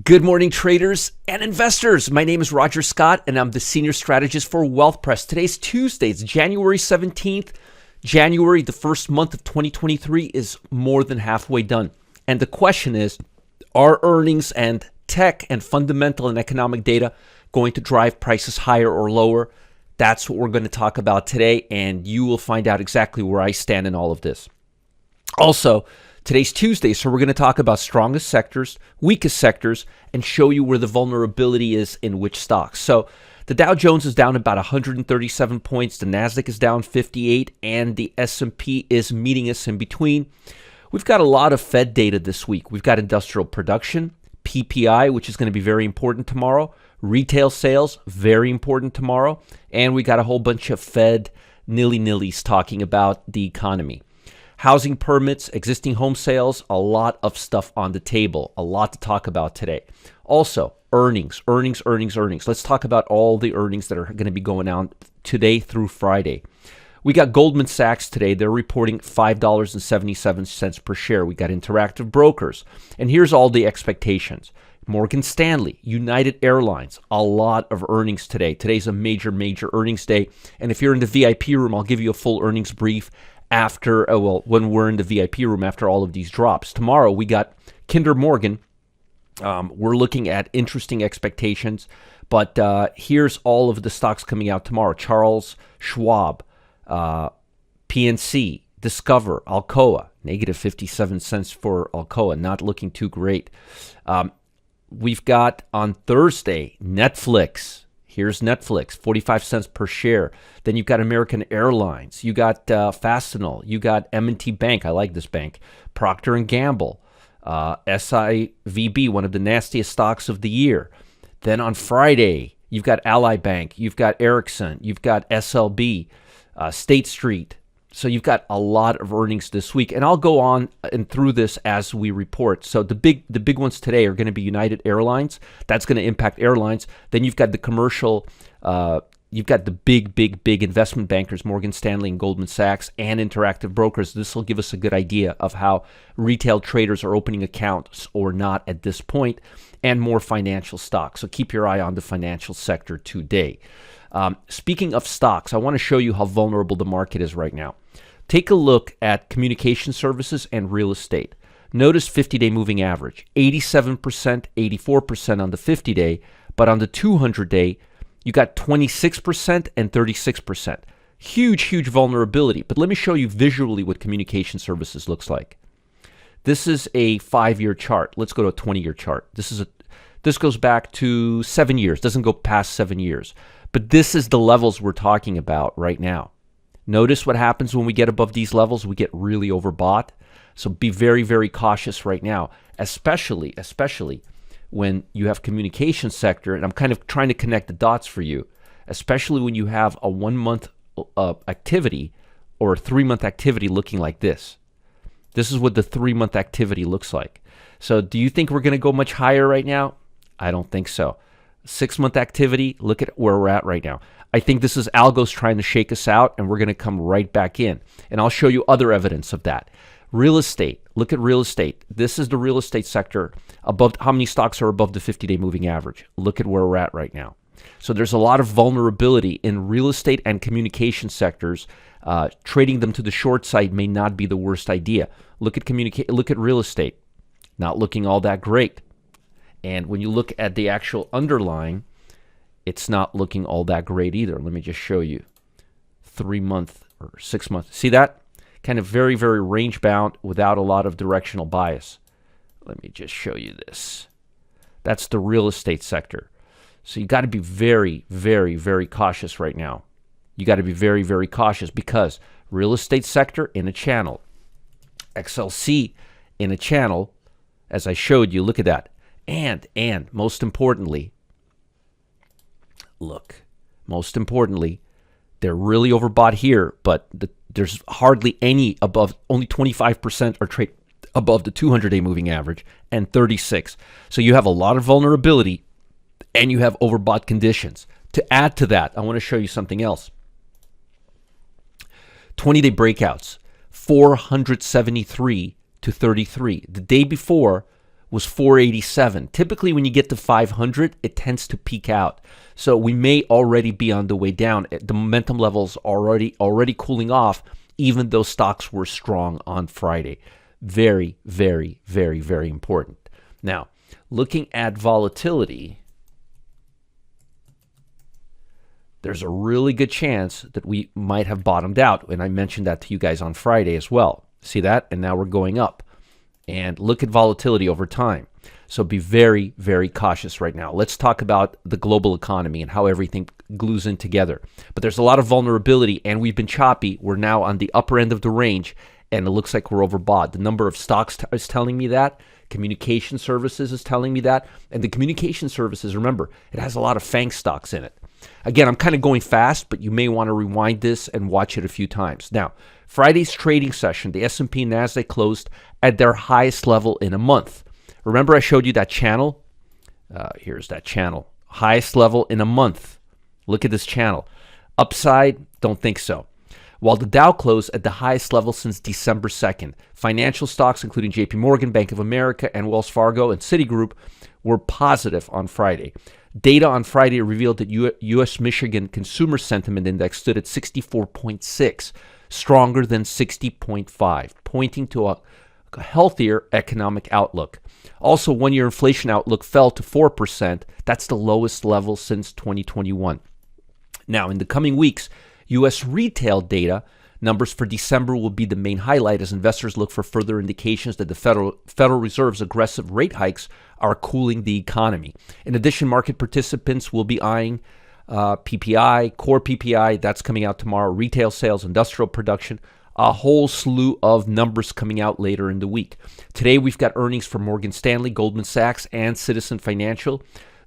Good morning, traders and investors. My name is Roger Scott, and I'm the Senior Strategist for WealthPress. Today's Tuesday. It's January 17th. January, the first month of 2023, is more than halfway done. And the question is, are earnings and tech and fundamental and economic data going to drive prices higher or lower? That's what we're going to talk about today, and you will find out exactly where I stand in all of this. Also, today's Tuesday, so we're going to talk about strongest sectors, weakest sectors, and show you where the vulnerability is in which stocks. So the Dow Jones is down about 137 points, the Nasdaq is down 58, and the S&P is meeting us in between. We've got a lot of Fed data this week. We've got industrial production, PPI, which is going to be very important tomorrow, retail sales, very important tomorrow, and we got a whole bunch of Fed nilly-nillys talking about the economy. Housing permits, existing home sales, a lot of stuff on the table, a lot to talk about today. Also, earnings. Let's talk about all the earnings that are going to be going on today through Friday. We got Goldman Sachs today. They're reporting $5.77 per share. We got Interactive Brokers. And here's all the expectations. Morgan Stanley, United Airlines, a lot of earnings today. Today's a major earnings day. And if you're in the VIP room, I'll give you a full earnings brief after, when we're in the VIP room after all of these drops. Tomorrow, we got Kinder Morgan. We're looking at interesting expectations, but here's all of the stocks coming out tomorrow. Charles Schwab, PNC, Discover, Alcoa, negative 57 cents for Alcoa, not looking too great. We've got on Thursday, Netflix. Here's Netflix, 45 cents per share. Then you've got American Airlines. You got Fastenal. You got M&T Bank. I like this bank. Procter & Gamble. SIVB, one of the nastiest stocks of the year. Then on Friday, you've got Ally Bank. You've got Ericsson. You've got SLB, State Street. So you've got a lot of earnings this week, and I'll go on and through this as we report. So the big ones today are going to be United Airlines. That's going to impact airlines. Then you've got the commercial, you've got the big investment bankers, Morgan Stanley and Goldman Sachs, and Interactive Brokers. This will give us a good idea of how retail traders are opening accounts or not at this point, and more financial stocks. So keep your eye on the financial sector today. Speaking of stocks, I want to show you how vulnerable the market is right now. Take a look at communication services and real estate. Notice 50-day moving average, 87%, 84% on the 50-day, but on the 200-day, you got 26% and 36%. Huge vulnerability. But let me show you visually what communication services looks like. This is a 5-year chart. Let's go to a 20-year chart. This goes back to 7 years, doesn't go past 7 years. But this is the levels we're talking about right now. Notice what happens when we get above these levels. We get really overbought. So be very cautious right now, especially when you have communication sector. And I'm kind of trying to connect the dots for you, especially when you have a 1 month activity or a 3 month activity looking like this. This is what the 3 month activity looks like. So do you think we're going to go much higher right now? I don't think so. 6 month activity, look at where we're at right now. I think this is algos trying to shake us out, and we're going to come right back in. And I'll show you other evidence of that. Real estate, look at real estate. This is the real estate sector. Above, how many stocks are above the 50-day moving average? Look at where we're at right now. So there's a lot of vulnerability in real estate and communication sectors. Trading them to the short side may not be the worst idea. Look at real estate, not looking all that great. And when you look at the actual underlying, it's not looking all that great either. Let me just show you. 3 month or 6 months. See that? Kind of very range bound without a lot of directional bias. Let me just show you this. That's the real estate sector. So you got to be very cautious right now. You got to be very cautious because real estate sector in a channel. XLC in a channel, as I showed you, look at that. And most importantly, they're really overbought here, but there's hardly any above, only 25% are trade above the 200-day moving average and 36. So you have a lot of vulnerability and you have overbought conditions. To add to that, I want to show you something else. 20-day breakouts, 473 to 33. The day before was 487. Typically, when you get to 500, it tends to peak out. So we may already be on the way down. The momentum levels already cooling off, even though stocks were strong on Friday. Very, very, very, very important. Now, looking at volatility, there's a really good chance that we might have bottomed out. And I mentioned that to you guys on Friday as well. See that? And now we're going up. And look at volatility over time. So be very, very cautious right now. Let's talk about the global economy and how everything glues in together. But there's a lot of vulnerability, and we've been choppy. We're now on the upper end of the range, and it looks like we're overbought. The number of stocks is telling me that. Communication services is telling me that. And the communication services, remember, it has a lot of FANG stocks in it. Again, I'm kind of going fast, but you may want to rewind this and watch it a few times. Now, Friday's trading session, the S&P and NASDAQ closed at their highest level in a month. Remember I showed you that channel? Here's that channel. Highest level in a month. Look at this channel. Upside? Don't think so. While the Dow closed at the highest level since December 2nd, financial stocks including JP Morgan, Bank of America, and Wells Fargo and Citigroup were positive on Friday. Data on Friday revealed that U.S. Michigan Consumer Sentiment Index stood at 64.6, stronger than 60.5, pointing to a healthier economic outlook. Also, one-year inflation outlook fell to 4%. That's the lowest level since 2021. Now, in the coming weeks, U.S. retail data numbers for December will be the main highlight as investors look for further indications that the Federal Reserve's aggressive rate hikes are cooling the economy. In addition, market participants will be eyeing PPI, core PPI, that's coming out tomorrow, retail sales, industrial production, a whole slew of numbers coming out later in the week. Today, we've got earnings from Morgan Stanley, Goldman Sachs, and Citizen Financial.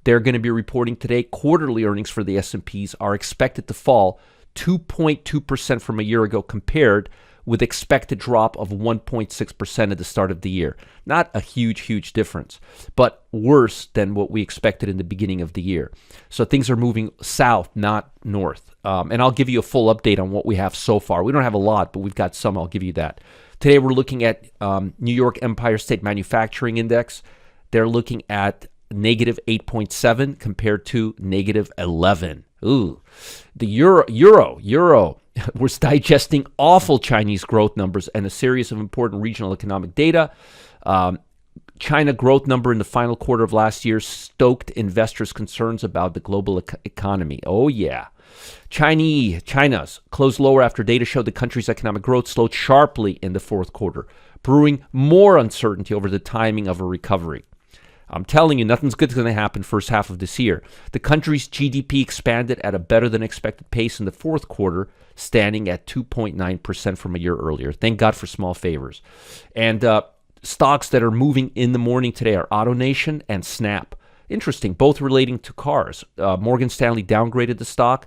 They're going to be reporting today. Quarterly earnings for the S&Ps are expected to fall 2.2% from a year ago, compared with expected drop of 1.6% at the start of the year. Not a huge difference, but worse than what we expected in the beginning of the year. So things are moving south, not north. And I'll give you a full update on what we have so far. We don't have a lot, but we've got some. I'll give you that. Today we're looking at New York Empire State Manufacturing Index. They're looking at negative 8.7 compared to negative 11. Ooh, the euro was digesting awful Chinese growth numbers and a series of important regional economic data. China growth number in the final quarter of last year stoked investors' concerns about the global economy. Oh, yeah. China's closed lower after data showed the country's economic growth slowed sharply in the fourth quarter, brewing more uncertainty over the timing of a recovery. I'm telling you, nothing's good going to happen first half of this year. The country's GDP expanded at a better than expected pace in the fourth quarter, standing at 2.9% from a year earlier. Thank God for small favors. And stocks that are moving in the morning today are AutoNation and Snap. Interesting, both relating to cars. Morgan Stanley downgraded the stock,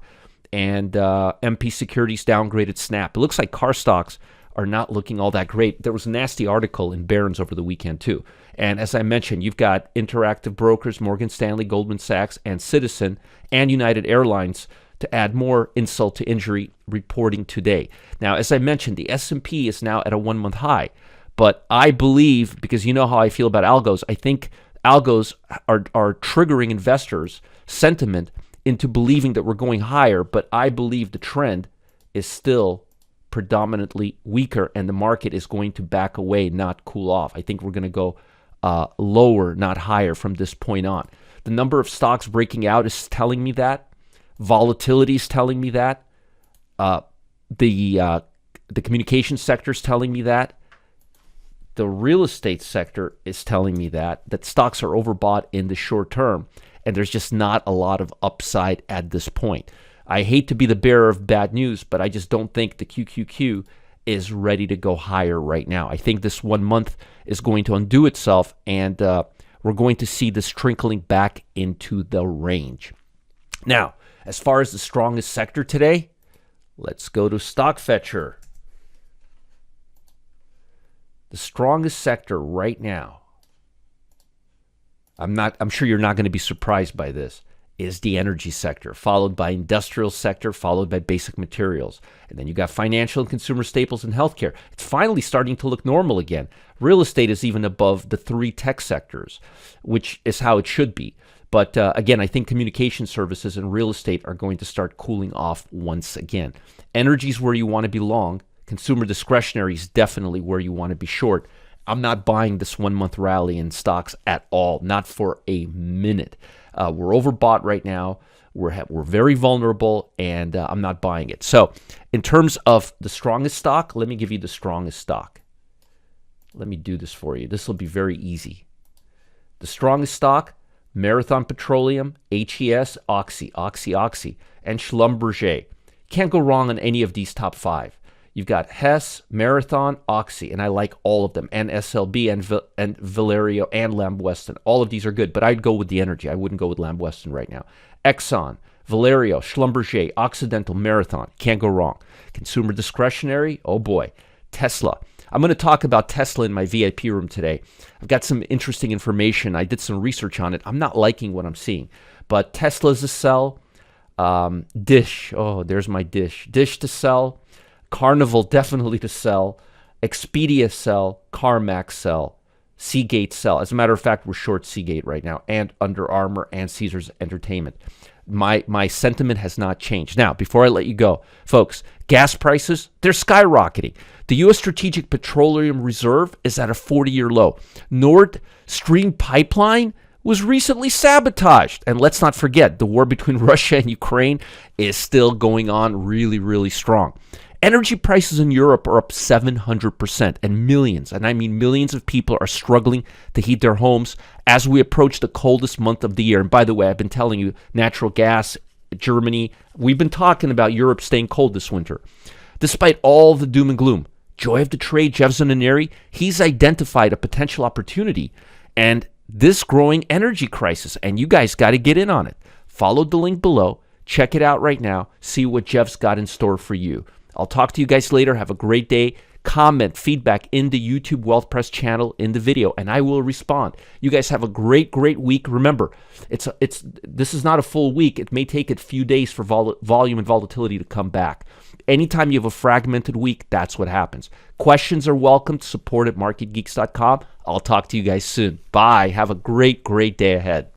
and MP Securities downgraded Snap. It looks like car stocks are not looking all that great. There was a nasty article in Barron's over the weekend too. And as I mentioned, you've got Interactive Brokers, Morgan Stanley, Goldman Sachs, and Citizen, and United Airlines to add more insult to injury reporting today. Now, as I mentioned, the S&P is now at a one-month high. But I believe, because you know how I feel about algos, I think algos are triggering investors' sentiment into believing that we're going higher. But I believe the trend is still predominantly weaker, and the market is going to back away, not cool off. I think we're going to go lower, not higher from this point on. The number of stocks breaking out is telling me that. Volatility is telling me that. The communication sector is telling me that. The real estate sector is telling me that stocks are overbought in the short term, and there's just not a lot of upside at this point. I hate to be the bearer of bad news, but I just don't think the QQQ is ready to go higher right now. I think this 1 month is going to undo itself, and we're going to see this trickling back into the range. Now, as far as the strongest sector today, let's go to StockFetcher. The strongest sector right now, I'm sure you're not going to be surprised by this, is the energy sector, followed by industrial sector, followed by basic materials. And then you got financial and consumer staples and healthcare. It's finally starting to look normal again. Real estate is even above the 3 tech sectors, which is how it should be. But again, I think communication services and real estate are going to start cooling off once again. Energy is where you want to be long. Consumer discretionary is definitely where you want to be short. I'm not buying this 1 month rally in stocks at all, not for a minute. We're overbought right now. We're very vulnerable, and I'm not buying it. So in terms of the strongest stock, let me give you the strongest stock. Let me do this for you. This will be very easy. The strongest stock, Marathon Petroleum, HES, Oxy, and Schlumberger. Can't go wrong on any of these top 5. You've got Hess, Marathon, Oxy, and I like all of them, and SLB, and Valerio, and Lamb Weston. All of these are good, but I'd go with the energy. I wouldn't go with Lamb Weston right now. Exxon, Valerio, Schlumberger, Occidental, Marathon. Can't go wrong. Consumer discretionary, oh boy. Tesla. I'm going to talk about Tesla in my VIP room today. I've got some interesting information. I did some research on it. I'm not liking what I'm seeing, but Tesla's a sell. Dish, oh, there's my Dish. Dish to sell. Carnival definitely to sell. Expedia sell. CarMax sell. Seagate sell. As a matter of fact, we're short Seagate right now, and Under Armour and Caesars Entertainment. My sentiment has not changed. Now, before I let you go, folks, gas prices, they're skyrocketing. The U.S. Strategic Petroleum Reserve is at a 40-year low. Nord Stream pipeline was recently sabotaged. And let's not forget, the war between Russia and Ukraine is still going on really, really strong. Energy prices in Europe are up 700%, and millions, and I mean millions of people are struggling to heat their homes as we approach the coldest month of the year. And by the way, I've been telling you, natural gas, Germany, we've been talking about Europe staying cold this winter. Despite all the doom and gloom, joy of the trade, Jeff Zananeri, he's identified a potential opportunity and this growing energy crisis, and you guys got to get in on it. Follow the link below. Check it out right now. See what Jeff's got in store for you. I'll talk to you guys later. Have a great day. Comment, feedback in the YouTube Wealth Press channel in the video, and I will respond. You guys have a great, great week. Remember, this is not a full week. It may take a few days for volume and volatility to come back. Anytime you have a fragmented week, that's what happens. Questions are welcome. Support at marketgeeks.com. I'll talk to you guys soon. Bye. Have a great, great day ahead.